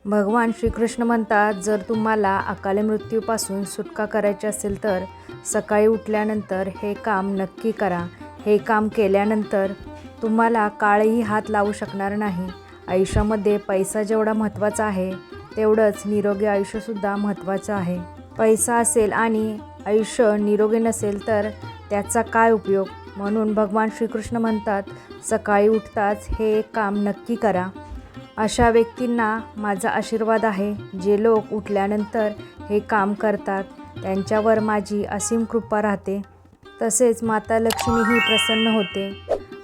भगवान श्रीकृष्ण म्हणतात, जर तुम्हाला अकाली मृत्यूपासून सुटका करायची असेल तर सकाळी उठल्यानंतर हे काम नक्की करा. हे काम केल्यानंतर तुम्हाला काळही हात लावू शकणार नाही. आयुष्यामध्ये पैसा जेवढा महत्त्वाचा आहे तेवढंच निरोगी आयुष्यसुद्धा महत्त्वाचं आहे. पैसा असेल आणि आयुष्य निरोगी नसेल तर त्याचा काय उपयोग. म्हणून भगवान श्रीकृष्ण म्हणतात, सकाळी उठताच हे काम नक्की करा. अशा व्यक्तींना माझा आशीर्वाद आहे. जे लोक उठल्यानंतर हे काम करतात त्यांच्यावर माझी असीम कृपा राहते. तसेच माता लक्ष्मीही प्रसन्न होते.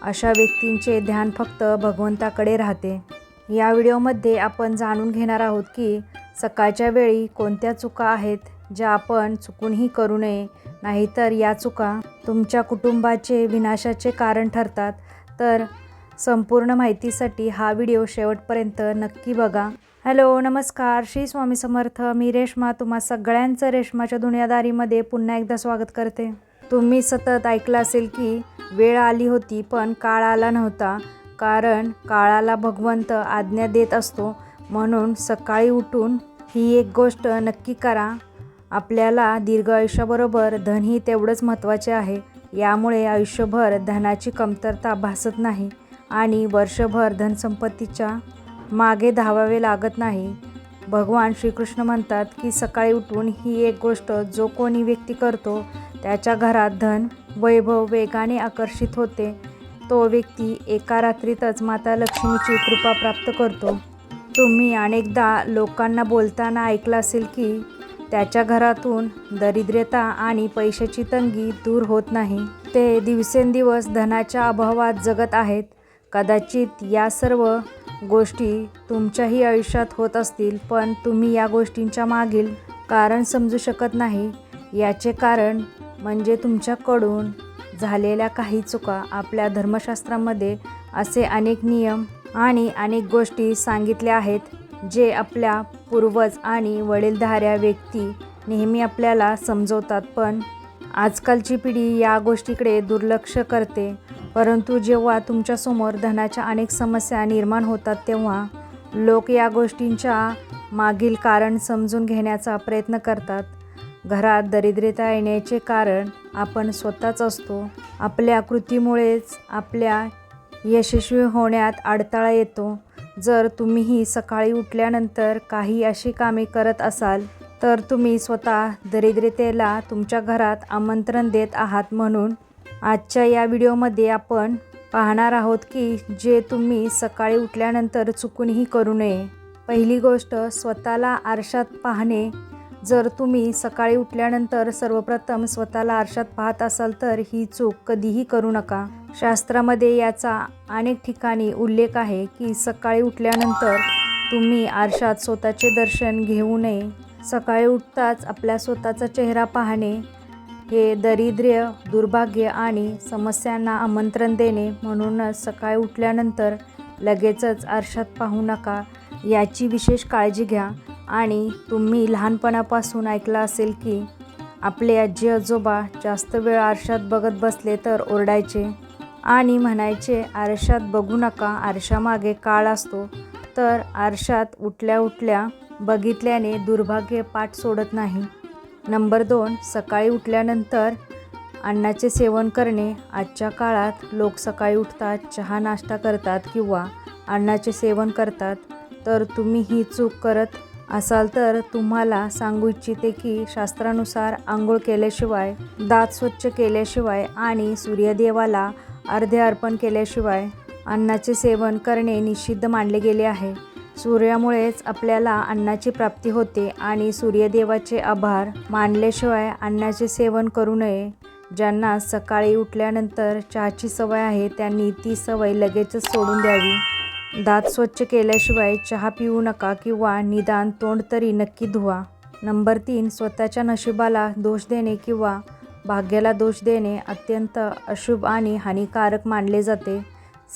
अशा व्यक्तींचे ध्यान फक्त भगवंताकडे राहते. या व्हिडिओमध्ये आपण जाणून घेणार आहोत की सकाळच्या वेळी कोणत्या चुका आहेत ज्या आपण चुकूनही करू नये, नाहीतर या चुका तुमच्या कुटुंबाचे विनाशाचे कारण ठरतात. तर संपूर्ण माहितीसाठी हा व्हिडिओ शेवटपर्यंत नक्की बघा. हॅलो, नमस्कार, श्री स्वामी समर्थ. मी रेश्मा तुम्हा सगळ्यांचं रेश्माच्या दुनियादारीमध्ये पुन्हा एकदा स्वागत करते. तुम्ही सतत ऐकलं असेल की वेळ आली होती पण काळ आला नव्हता. कारण काळाला भगवंत आज्ञा देत असतो. म्हणून सकाळी उठून ही एक गोष्ट नक्की करा. आपल्याला दीर्घ आयुष्याबरोबर धनही तेवढंच महत्त्वाचे आहे. यामुळे आयुष्यभर धनाची कमतरता भासत नाही आणि वर्षभर धनसंपत्तीच्या मागे धावावे लागत नाही. भगवान श्रीकृष्ण म्हणतात की सकाळी उठून ही एक गोष्ट जो कोणी व्यक्ती करतो त्याच्या घरात धन, वैभव वेगाने आकर्षित होते. तो व्यक्ती एका रात्रीतच माता लक्ष्मीची कृपा प्राप्त करतो. तुम्ही अनेकदा लोकांना बोलताना ऐकलं असेल की त्याच्या घरातून दरिद्रता आणि पैशाची तंगी दूर होत नाही. ते दिवसेंदिवस धनाच्या अभावात जगत आहेत. कदाचित या सर्व गोष्टी तुमच्याही आयुष्यात होत असतील, पण तुम्ही या गोष्टींच्या मागील कारण समजू शकत नाही. याचे कारण म्हणजे तुमच्याकडून झालेल्या काही चुका. आपल्या धर्मशास्त्रामध्ये असे अनेक नियम आणि अनेक गोष्टी सांगितल्या आहेत जे आपल्या पूर्वज आणि वडीलधाऱ्या व्यक्ती नेहमी आपल्याला समजवतात. पण आजकालची पिढी या गोष्टीकडे दुर्लक्ष करते. परंतु जेव्हा तुमच्यासमोर धनाच्या अनेक समस्या निर्माण होतात तेव्हा लोक या गोष्टींच्या मागील कारण समजून घेण्याचा प्रयत्न करतात. घरात दरिद्रता येण्याचे कारण आपण स्वतःच असतो. आपल्या कृतीमुळेच आपल्या यशस्वी होण्यात अडथळा येतो. जर तुम्हीही सकाळी उठल्यानंतर काही अशी कामे करत असाल तर तुम्ही स्वतः दरिद्रतेला तुमच्या घरात आमंत्रण देत आहात. म्हणून आजच्या या व्हिडिओमध्ये आपण पाहणार आहोत की जे तुम्ही सकाळी उठल्यानंतर चुकूनही करू नये. पहिली गोष्ट, स्वतःला आरशात पाहणे. जर तुम्ही सकाळी उठल्यानंतर सर्वप्रथम स्वतःला आरशात पाहत असाल तर ही चूक कधीही करू नका. शास्त्रामध्ये याचा अनेक ठिकाणी उल्लेख आहे की सकाळी उठल्यानंतर तुम्ही आरशात स्वतःचे दर्शन घेऊ नये. सकाळी उठताच आपल्या स्वतःचा चेहरा पाहणे हे दारिद्र्य, दुर्भाग्य आणि समस्यांना आमंत्रण देणे. म्हणूनच सकाळी उठल्यानंतर लगेचच आरशात पाहू नका. याची विशेष काळजी घ्या. आणि तुम्ही लहानपणापासून ऐकलं असेल की आपले आजी आजोबा जास्त वेळ आरशात बघत बसले तर ओरडायचे आणि म्हणायचे, आरशात बघू नका, आरशामागे काळ असतो. तर आरशात उठल्या उठल्या बघितल्याने दुर्भाग्य पाठ सोडत नाही. नंबर 2, सकाळी उठल्यानंतर अन्नाचे सेवन करणे. आजच्या काळात लोक सकाळी उठतात, चहा नाश्ता करतात किंवा अन्नाचे सेवन करतात. तर तुम्ही ही चूक करत असाल तर तुम्हाला सांगू इच्छिते की शास्त्रानुसार आंघोळ केल्याशिवाय, दात स्वच्छ केल्याशिवाय आणि सूर्यदेवाला अर्घ्य अर्पण केल्याशिवाय अन्नाचे सेवन करणे निषिद्ध मानले गेले आहे. सूर्यामुळेच आपल्याला अन्नाची प्राप्ती होते आणि सूर्यदेवाचे आभार मानल्याशिवाय अन्नाचे सेवन करू नये. ज्यांना सकाळी उठल्यानंतर चहाची सवय आहे त्यांनी ती सवय लगेचच सोडून द्यावी. दात स्वच्छ केल्याशिवाय चहा पिऊ नका किंवा निदान तोंड तरी नक्की धुवा. नंबर 3, स्वतःच्या नशिबाला दोष देणे किंवा भाग्याला दोष देणे अत्यंत अशुभ आणि हानिकारक मानले जाते.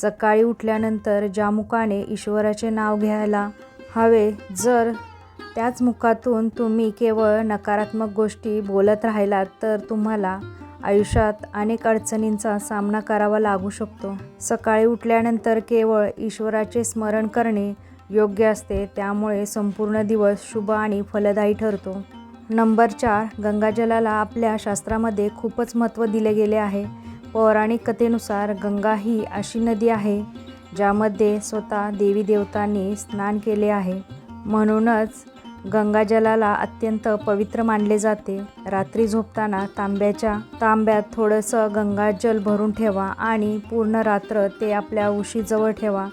सकाळी उठल्यानंतर ज्या मुखाने ईश्वराचे नाव घ्यायला हवे, जर त्याच मुखातून तुम्ही केवळ नकारात्मक गोष्टी बोलत राहिलात तर तुम्हाला आयुष्यात अनेक अडचणींचा सामना करावा लागू शकतो. सकाळी उठल्यानंतर केवळ ईश्वराचे स्मरण करणे योग्य असते, त्यामुळे संपूर्ण दिवस शुभ आणि फलदायी ठरतो. नंबर 4, गंगाजलाला आपल्या शास्त्रामध्ये खूपच महत्त्व दिले गेले आहे. पौराणिक कथेनुसार गंगा ही अशी नदी आहे ज्यामध्ये स्वतः देवी देवतांनी स्नान केले आहे. म्हणूनच गंगाजलाला अत्यंत पवित्र मानले जाते. रात्री झोपताना तांब्यात थोडंसं गंगाजल भरून ठेवा आणि पूर्ण रात्र ते आपल्या उशीजवळ ठेवा.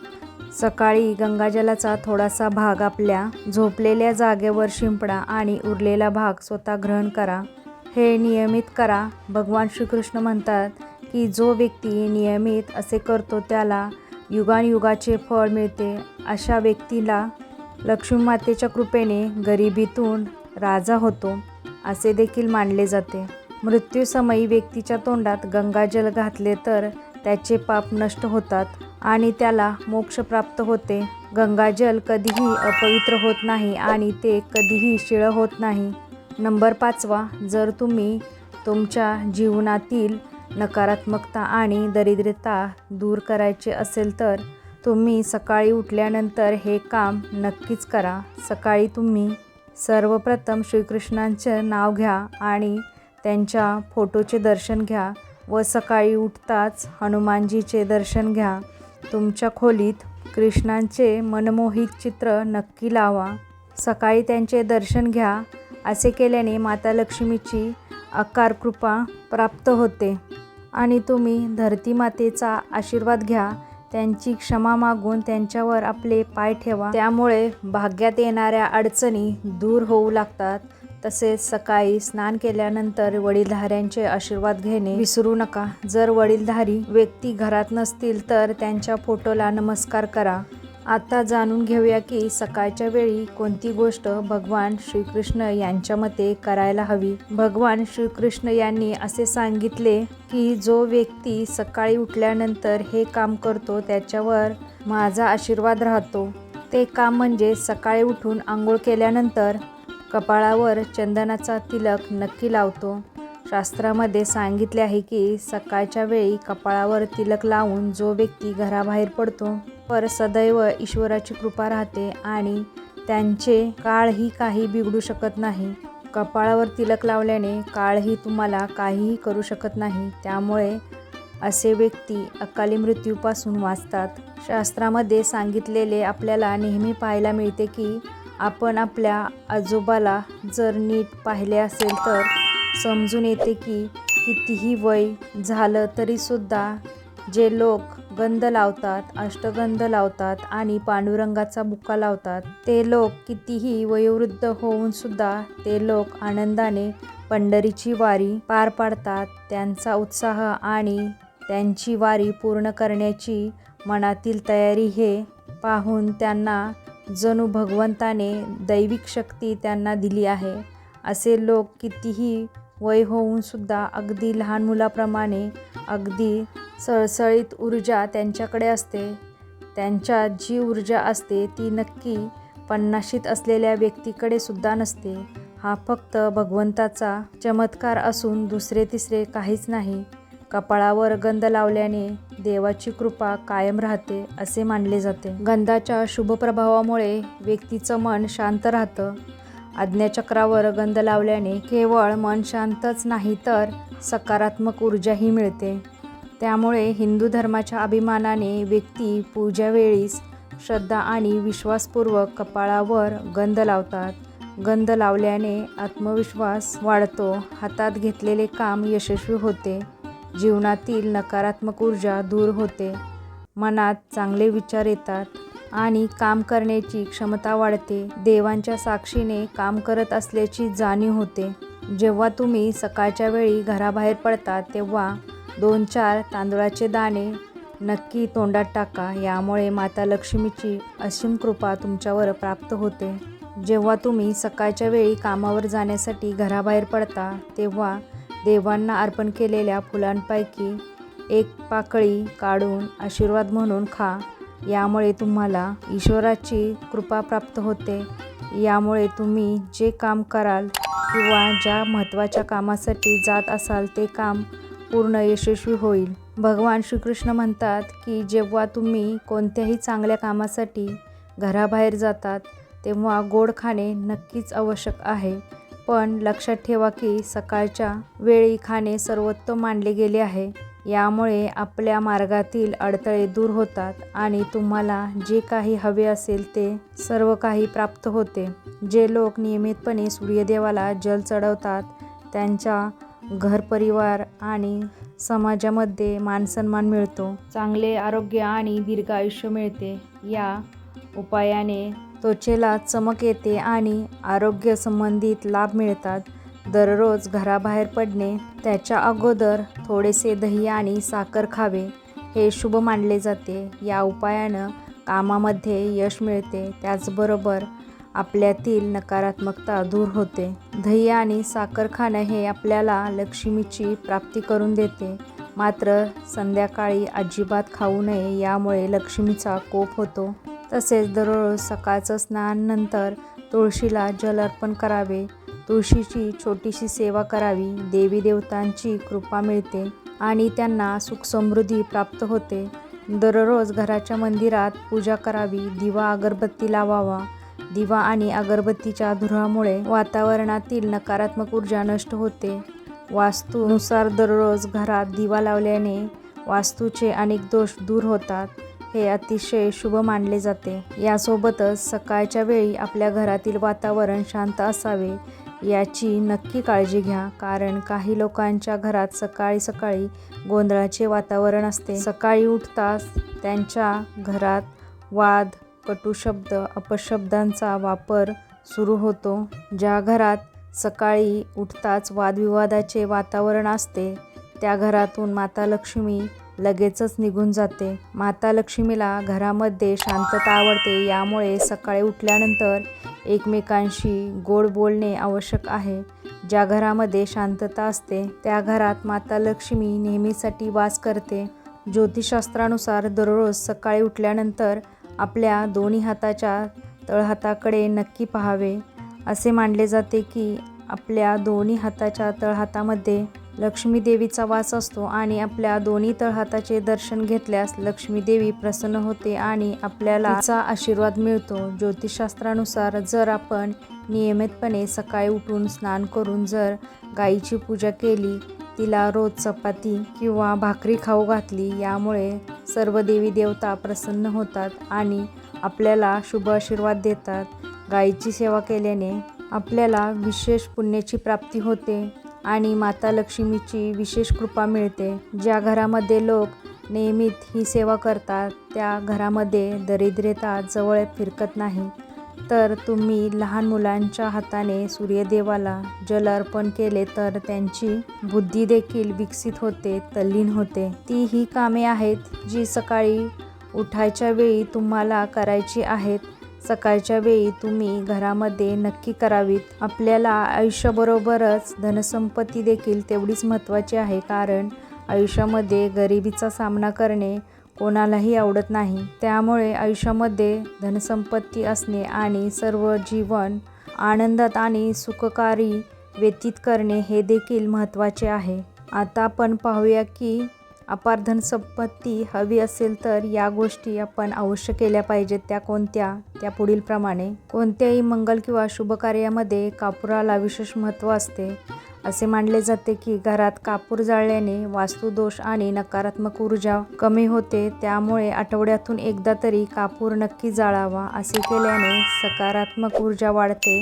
सकाळी गंगाजलाचा थोडासा भाग आपल्या झोपलेल्या जागेवर शिंपडा आणि उरलेला भाग स्वतः ग्रहण करा. हे नियमित करा. भगवान श्रीकृष्ण म्हणतात की जो व्यक्ती नियमित असे करतो त्याला युगानयुगाचे फळ मिळते. अशा व्यक्तीला लक्ष्मी मातेच्या कृपेने गरिबीतून राजा होतो असे देखील मानले जाते. मृत्यूसमयी व्यक्तीच्या तोंडात गंगाजल घातले तर त्याचे पाप नष्ट होतात आणि त्याला मोक्ष प्राप्त होते. गंगाजल कधीही अपवित्र होत नाही आणि ते कधीही शिळं होत नाही. नंबर 5, जर तुम्ही तुमच्या जीवनातील नकारात्मकता आणि दरिद्रता दूर करायचे असेल तर तुम्ही सकाळी उठल्यानंतर हे काम नक्कीच करा. सकाळी तुम्ही सर्वप्रथम श्रीकृष्णांचे नाव घ्या आणि त्यांच्या फोटोचे दर्शन घ्या व सकाळी उठताच हनुमानजीचे दर्शन घ्या. तुमच्या खोलीत कृष्णांचे मनमोहित चित्र नक्की लावा. सकाळी त्यांचे दर्शन घ्या. असे केल्याने माता लक्ष्मीची अपार कृपा प्राप्त होते आणि तुम्ही धरती मातेचा आशीर्वाद घ्या. त्यांची क्षमा मागून त्यांच्यावर आपले पाय ठेवा. त्यामुळे भाग्यात येणाऱ्या अडचणी दूर होऊ लागतात. तसेच सकाळी स्नान केल्यानंतर वडीलधाऱ्यांचे आशीर्वाद घेणे विसरू नका. जर वडीलधारी व्यक्ती घरात नसतील तर त्यांच्या फोटोला नमस्कार करा. आता जाणून घेऊया की सकाळच्या वेळी कोणती गोष्ट भगवान श्रीकृष्ण यांच्या मते करायला हवी. भगवान श्रीकृष्ण यांनी असे सांगितले की जो व्यक्ती सकाळी उठल्यानंतर हे काम करतो त्याच्यावर माझा आशीर्वाद राहतो. ते काम म्हणजे सकाळी उठून आंघोळ केल्यानंतर कपाळावर चंदनाचा तिलक नक्की लावतो. शास्त्रामध्ये सांगितले आहे की सकाळच्या वेळी कपाळावर तिलक लावून जो व्यक्ती घराबाहेर पडतो वर सदैव ईश्वराची कृपा राहते आणि त्यांचे काळही काही बिघडू शकत नाही. कपाळावर तिलक लावल्याने काळही तुम्हाला काहीही करू शकत नाही. त्यामुळे असे व्यक्ती अकाली मृत्यूपासून वाचतात. शास्त्रामध्ये सांगितलेले आपल्याला नेहमी पाहायला मिळते की आपण आपल्या आजोबाला जर नीट पाहिले असेल तर समजून येते की कितीही वय झालं तरीसुद्धा जे लोक गंध लावतात, अष्टगंध लावतात आणि पांडुरंगाचा बुक्का लावतात ते लोक कितीही वयोवृद्ध होऊन सुद्धा ते लोक आनंदाने पंढरीची वारी पार पाडतात. त्यांचा उत्साह आणि त्यांची वारी पूर्ण करण्याची मनातील तयारी हे पाहून त्यांना जणू भगवंताने दैविक शक्ती त्यांना दिली आहे. असे लोक कितीही वय होऊन सुद्धा अगदी लहान मुलाप्रमाणे अगदी सळसळीत ऊर्जा त्यांच्याकडे असते. त्यांच्यात जी ऊर्जा असते ती नक्की 50शीत असलेल्या व्यक्तीकडे सुद्धा नसते. हा फक्त भगवंताचा चमत्कार असून दुसरे तिसरे काहीच नाही. कपाळावर गंध लावल्याने देवाची कृपा कायम राहते असे मानले जाते. गंधाच्या शुभ प्रभावामुळे व्यक्तीचं मन शांत राहतं. आज्ञाचक्रावर गंध लावल्याने केवळ मन शांतच नाही तर सकारात्मक ऊर्जाही मिळते. त्यामुळे हिंदू धर्माच्या अभिमानाने व्यक्ती पूजावेळीस श्रद्धा आणि विश्वासपूर्वक कपाळावर गंध लावतात. गंध लावल्याने आत्मविश्वास वाढतो. हातात घेतलेले काम यशस्वी होते. जीवनातील नकारात्मक ऊर्जा दूर होते. मनात चांगले विचार येतात आणि काम करण्याची क्षमता वाढते. देवांच्या साक्षीने काम करत असल्याची जाणीव होते. जेव्हा तुम्ही सकाळच्या वेळी घराबाहेर पडता तेव्हा 2-4 तांदूळाचे दाणे नक्की तोंडात टाका. यामुळे माता लक्ष्मीची असीम कृपा तुमच्यावर प्राप्त होते. जेव्हा तुम्ही सकाळच्या वेळी कामावर जाण्यासाठी घराबाहेर पडता तेव्हा देवांना अर्पण केलेल्या फुलांपैकी एक पाकळी काढून आशीर्वाद म्हणून खा. यामुळे तुम्हाला ईश्वराची कृपा प्राप्त होते. यामुळे तुम्ही जे काम कराल किंवा ज्या महत्त्वाच्या कामासाठी जात असाल ते काम पूर्ण यशस्वी होईल. भगवान श्रीकृष्ण म्हणतात की जेव्हा तुम्ही कोणत्याही चांगल्या कामासाठी घराबाहेर जातात तेव्हा गोड खाणे नक्कीच आवश्यक आहे. पण लक्षात ठेवा की सकाळच्या वेळी खाणे सर्वोत्तम मानले गेले आहे. यामुळे आपल्या मार्गातील अडथळे दूर होतात आणि तुम्हाला जे काही हवे असेल ते सर्व काही प्राप्त होते. जे लोक नियमितपणे सूर्यदेवाला जल चढवतात त्यांच्या घरपरिवार आणि समाजामध्ये मानसन्मान मिळतो. चांगले आरोग्य आणि दीर्घ आयुष्य मिळते. या उपायाने त्वचेला चमक येते आणि आरोग्य संबंधित लाभ मिळतात. दररोज घराबाहेर पडणे त्याच्या अगोदर थोडेसे दही आणि साखर खावे हे शुभ मानले जाते. या उपायानं कामामध्ये यश मिळते, त्याचबरोबर आपल्यातील नकारात्मकता दूर होते. दही आणि साखर खाणं हे आपल्याला लक्ष्मीची प्राप्ती करून देते. मात्र संध्याकाळी अजिबात खाऊ नये, यामुळे लक्ष्मीचा कोप होतो. तसेच दररोज सकाळचं स्नानानंतर तुळशीला जल अर्पण करावे. तुळशीची छोटीशी सेवा करावी. देवी देवतांची कृपा मिळते आणि त्यांना सुखसमृद्धी प्राप्त होते. दररोज घराच्या मंदिरात पूजा करावी. दिवा अगरबत्ती लावावा. दिवा आणि अगरबत्तीच्या धुरामुळे वातावरणातील नकारात्मक ऊर्जा नष्ट होते. वास्तूनुसार दररोज घरात दिवा लावल्याने वास्तूचे अनेक दोष दूर होतात. हे अतिशय शुभ मानले जाते. यासोबतच सकाळच्या वेळी आपल्या घरातील वातावरण शांत असावे याची नक्की काळजी घ्या. कारण काही लोकांच्या घरात सकाळी सकाळी गोंधळाचे वातावरण असते. सकाळी उठताच त्यांच्या घरात वाद, कटू शब्द, अपशब्दांचा वापर सुरू होतो. ज्या घरात सकाळी उठताच वादविवादाचे वातावरण असते त्या घरातून माता लक्ष्मी लगेचच निघून जाते. माता लक्ष्मीला घरामध्ये शांतता आवडते. यामुळे सकाळी उठल्यानंतर एकमेकांशी गोड बोलणे आवश्यक आहे. ज्या घरामध्ये शांतता असते त्या घरात माता लक्ष्मी नेहमीसाठी वास करते. ज्योतिषशास्त्रानुसार दररोज सकाळी उठल्यानंतर आपल्या दोन्ही हाताच्या तळहाताकडे नक्की पाहावे. असे मानले जाते की आपल्या दोन्ही हाताच्या तळहातामध्ये लक्ष्मी देवीचा वास असतो आणि आपल्या दोन्ही तळहाताचे दर्शन घेतल्यास लक्ष्मी देवी प्रसन्न होते आणि आपल्याला तिचा आशीर्वाद मिळतो. ज्योतिषशास्त्रानुसार जर आपण नियमितपणे सकाळी उठून स्नान करून जर गायीची पूजा केली, तिला रोज चपाती किंवा भाकरी खाऊ घातली, यामुळे सर्व देवी देवता प्रसन्न होतात आणि आपल्याला शुभ आशीर्वाद देतात. गायीची सेवा केल्याने आपल्याला विशेष पुण्याची प्राप्ती होते आणि माता लक्ष्मीची विशेष कृपा मिळते. ज्या घरामध्ये लोक नियमित ही सेवा करतात त्या घरामध्ये दरिद्रता जवळ फिरकत नाही. तर तुम्ही लहान मुलांच्या हाताने सूर्यदेवाला जल अर्पण केले तर त्यांची बुद्धी देखील विकसित होते, तल्लीन होते. ती ही कामे आहेत जी सकाळी उठायच्या वेळी तुम्हाला करायची आहेत. सकाळच्या वेळी तुम्ही घरामध्ये नक्की करावीत. आपल्याला आयुष्याबरोबरच धनसंपत्ती देखील तेवढीच महत्त्वाची आहे. कारण आयुष्यामध्ये गरिबीचा सामना करणे कोणालाही आवडत नाही. त्यामुळे आयुष्यामध्ये धनसंपत्ती असणे आणि सर्व जीवन आनंदात आणि सुखकारी व्यतीत करणे हे देखील महत्त्वाचे आहे. आता आपण पाहूया की अपार धनसंपत्ती हवी असेल तर या गोष्टी आपण अवश्य केल्या पाहिजेत. त्या कोणत्या? त्या पुढीलप्रमाणे. कोणत्याही मंगल किंवा शुभ कार्यामध्ये कापुराला विशेष महत्त्व असते. असे मानले जाते की घरात कापूर जाळल्याने वास्तुदोष आणि नकारात्मक ऊर्जा कमी होते. त्यामुळे आठवड्यातून एकदा तरी कापूर नक्की जाळावा. असे केल्याने सकारात्मक ऊर्जा वाढते.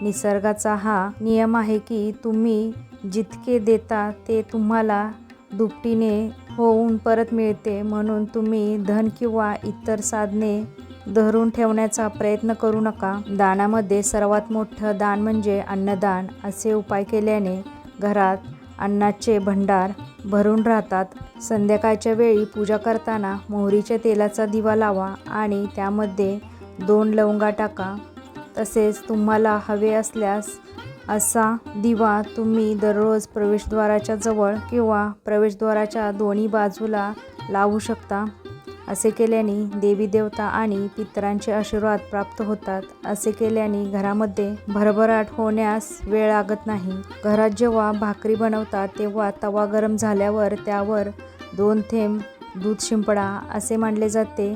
निसर्गाचा हा नियम आहे की तुम्ही जितके देता ते तुम्हाला दुपटीने होऊन परत मिळते. म्हणून तुम्ही धन किंवा इतर साधने धरून ठेवण्याचा प्रयत्न करू नका. दानामध्ये सर्वात मोठं दान म्हणजे अन्नदान. असे उपाय केल्याने घरात अन्नाचे भंडार भरून राहतात. संध्याकाळच्या वेळी पूजा करताना मोहरीच्या तेलाचा दिवा लावा आणि त्यामध्ये 2 लवंगा टाका. तसेच तुम्हाला हवे असल्यास असा दिवा तुम्ही दररोज प्रवेशद्वाराच्या जवळ किंवा प्रवेशद्वाराच्या दोन्ही बाजूला लावू शकता. असे केल्याने देवी देवता आणि पितरांचे आशीर्वाद प्राप्त होतात. असे केल्याने घरामध्ये भरभराट होण्यास वेळ लागत नाही. घरात जेव्हा भाकरी बनवतात तेव्हा तवा गरम झाल्यावर त्यावर 2 थेंब दूध शिंपडा. असे मानले जाते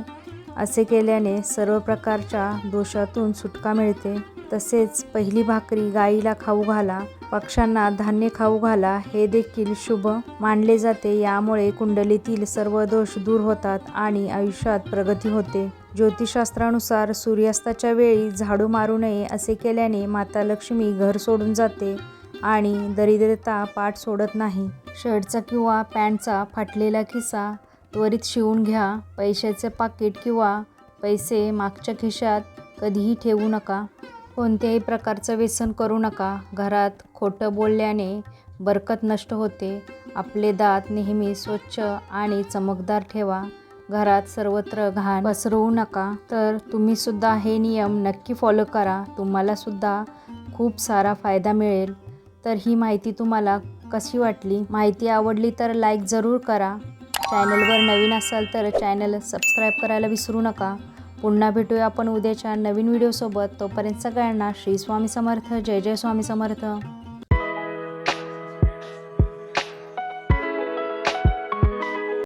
असे केल्याने सर्व प्रकारच्या दोषातून सुटका मिळते. तसेच पहिली भाकरी गाईला खाऊ घाला, पक्ष्यांना धान्य खाऊ घाला हे देखील शुभ मानले जाते. यामुळे कुंडलीतील सर्व दोष दूर होतात आणि आयुष्यात प्रगती होते. ज्योतिषशास्त्रानुसार सूर्यास्ताच्या वेळी झाडू मारू नये. असे केल्याने माता लक्ष्मी घर सोडून जाते आणि दरिद्रता पाठ सोडत नाही. शर्टचा किंवा पॅन्टचा फाटलेला खिसा त्वरित शिवून घ्या. पैशाचे पाकिट किंवा पैसे मागच्या खिशात कधीही ठेवू नका. कोणत्याही प्रकारचं व्यसन करू नका. घरात खोटं बोलल्याने बरकत नष्ट होते. आपले दात नेहमी स्वच्छ आणि चमकदार ठेवा. घरात सर्वत्र घाण पसरवू नका. तर तुम्ही सुद्धा हे नियम नक्की फॉलो करा. तुम्हाला सुद्धा खूप सारा फायदा मिळेल. तर ही माहिती तुम्हाला कशी वाटली? माहिती आवडली तर लाईक जरूर करा. चॅनलवर नवीन असाल तर चॅनल सबस्क्राईब करायला विसरू नका. पुन्हा भेटूया आपण उद्याच्या नवीन व्हिडिओसोबत. तोपर्यंत सगळ्यांना श्री स्वामी समर्थ. जय जय स्वामी समर्थ.